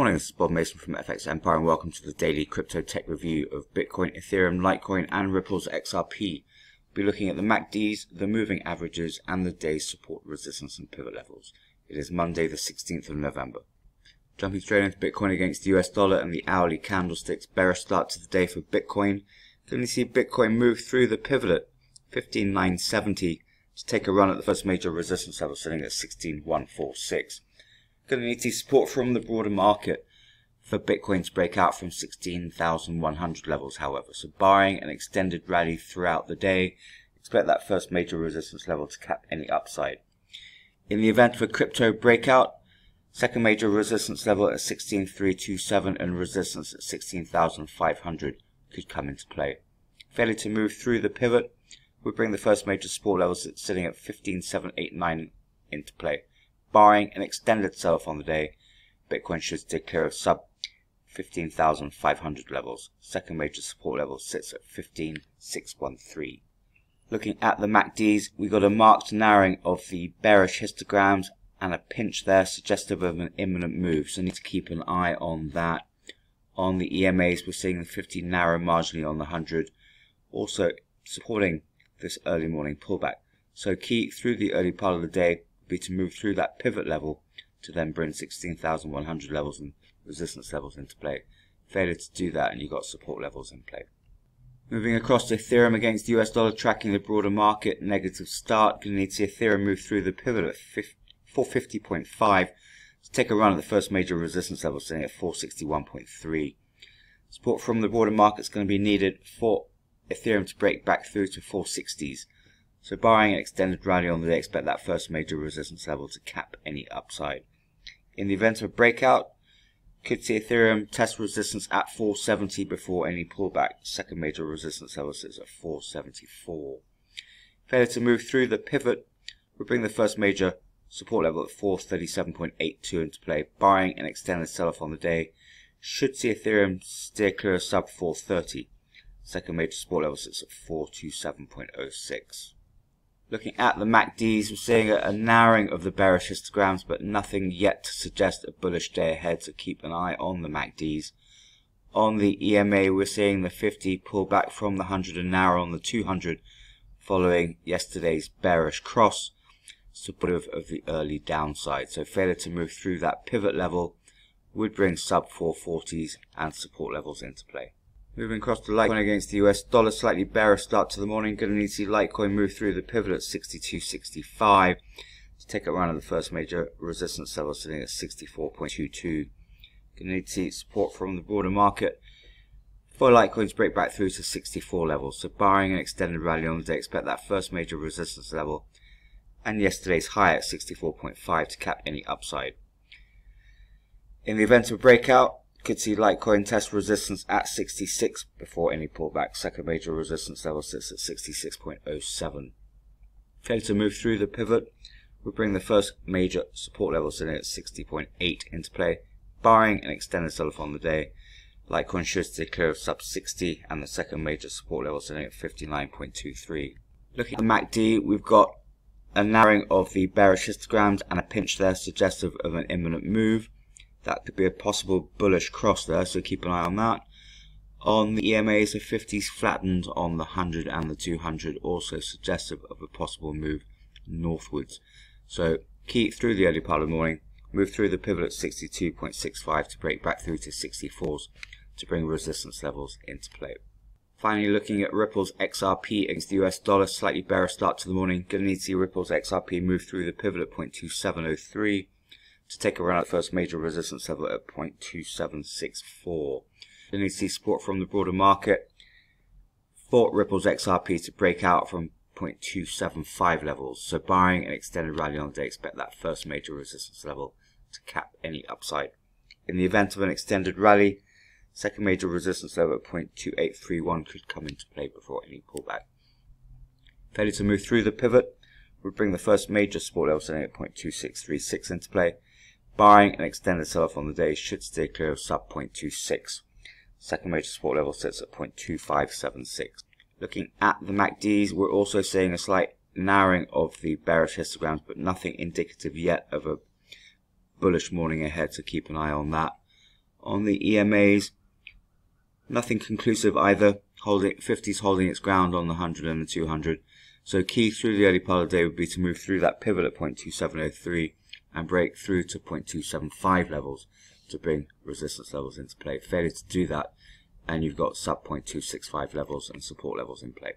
morning, this is Bob Mason from FX Empire and welcome to the daily crypto tech review of Bitcoin, Ethereum, Litecoin and Ripple's XRP. We'll be looking at the MACDs, the moving averages and the day's support, resistance and pivot levels. It is Monday the 16th of November. Jumping straight into Bitcoin against the US dollar and the hourly candlesticks, bearish start to the day for Bitcoin. Then we see Bitcoin move through the pivot at 15,970 to take a run at the first major resistance level sitting at 16,146. Going to need to see support from the broader market for Bitcoin to break out from 16,100 levels, however. So barring an extended rally throughout the day, expect that first major resistance level to cap any upside. In the event of a crypto breakout, second major resistance level at 16,327 and resistance at 16,500 could come into play. Failure to move through the pivot would bring the first major support levels sitting at 15,789 into play. Barring an extended sell-off on the day, Bitcoin should stay clear of sub 15,500 levels. Second major support level sits at 15,613. Looking at the MACDs, we got a marked narrowing of the bearish histograms and a pinch there suggestive of an imminent move, so need to keep an eye on that. On the EMAs, we're seeing the 50 narrow marginally on the 100, also supporting this early morning pullback. So key through the early part of the day be to move through that pivot level to then bring 16,100 levels and resistance levels into play. Failure to do that and you've got support levels in play. Moving across to Ethereum against the US dollar, tracking the broader market, negative start. Going to need to see Ethereum move through the pivot at 450.5 to take a run at the first major resistance level sitting at 461.3. Support from the broader market is going to be needed for Ethereum to break back through to 460s. So barring an extended rally on the day, expect that first major resistance level to cap any upside. In the event of a breakout, could see Ethereum test resistance at 470 before any pullback. Second major resistance level sits at 474. Failure to move through the pivot will bring the first major support level at 437.82 into play. Barring an extended sell-off on the day, should see Ethereum steer clear of sub 430. Second major support level sits at 427.06. Looking at the MACDs, we're seeing a narrowing of the bearish histograms, but nothing yet to suggest a bullish day ahead, so keep an eye on the MACDs. On the EMA, we're seeing the 50 pull back from the 100 and narrow on the 200, following yesterday's bearish cross, supportive of the early downside. So failure to move through that pivot level would bring sub 440s and support levels into play. Moving across to Litecoin against the US dollar, slightly bearish start to the morning. Going to need to see Litecoin move through the pivot at 62.65 to take a run at the first major resistance level sitting at 64.22. Going to need to see support from the broader market for Litecoin to break back through to 64 levels. So barring an extended rally on the day, expect that first major resistance level and yesterday's high at 64.5 to cap any upside. In the event of a breakout, could see Litecoin test resistance at 66 before any pullback. Second major resistance level sits at 66.07. Failure to move through the pivot would bring the first major support level sitting at 60.8 into play. Barring an extended sell-off on the day, Litecoin should stay clear of sub 60 and the second major support level sitting at 59.23. Looking at the MACD, we've got a narrowing of the bearish histograms and a pinch there suggestive of an imminent move. That could be a possible bullish cross there, so keep an eye on that. On the EMAs, the 50s flattened on the 100 and the 200, also suggestive of a possible move northwards. So keep through the early part of the morning, move through the pivot at 62.65 to break back through to 64s to bring resistance levels into play. Finally, looking at Ripple's XRP against the US dollar, slightly bearish start to the morning. Going to need to see Ripple's XRP move through the pivot at 0.2703. to take a run at the first major resistance level at 0.2764. Then you see support from the broader market for Ripple's XRP to break out from 0.275 levels. So barring an extended rally on the day, expect that first major resistance level to cap any upside. In the event of an extended rally, second major resistance level at 0.2831 could come into play before any pullback. Failure to move through the pivot would bring the first major support level sitting at 0.2636 into play. Barring an extended sell-off on the day, should stay clear of sub 0.26. Second major support level sits at 0.2576. Looking at the MACDs, we're also seeing a slight narrowing of the bearish histograms, but nothing indicative yet of a bullish morning ahead, so keep an eye on that. On the EMAs, nothing conclusive either. 50's holding its ground on the 100 and the 200. So key through the early part of the day would be to move through that pivot at 0.2703 and break through to 0.275 levels to bring resistance levels into play. Failure to do that, and you've got sub 0.265 levels and support levels in play.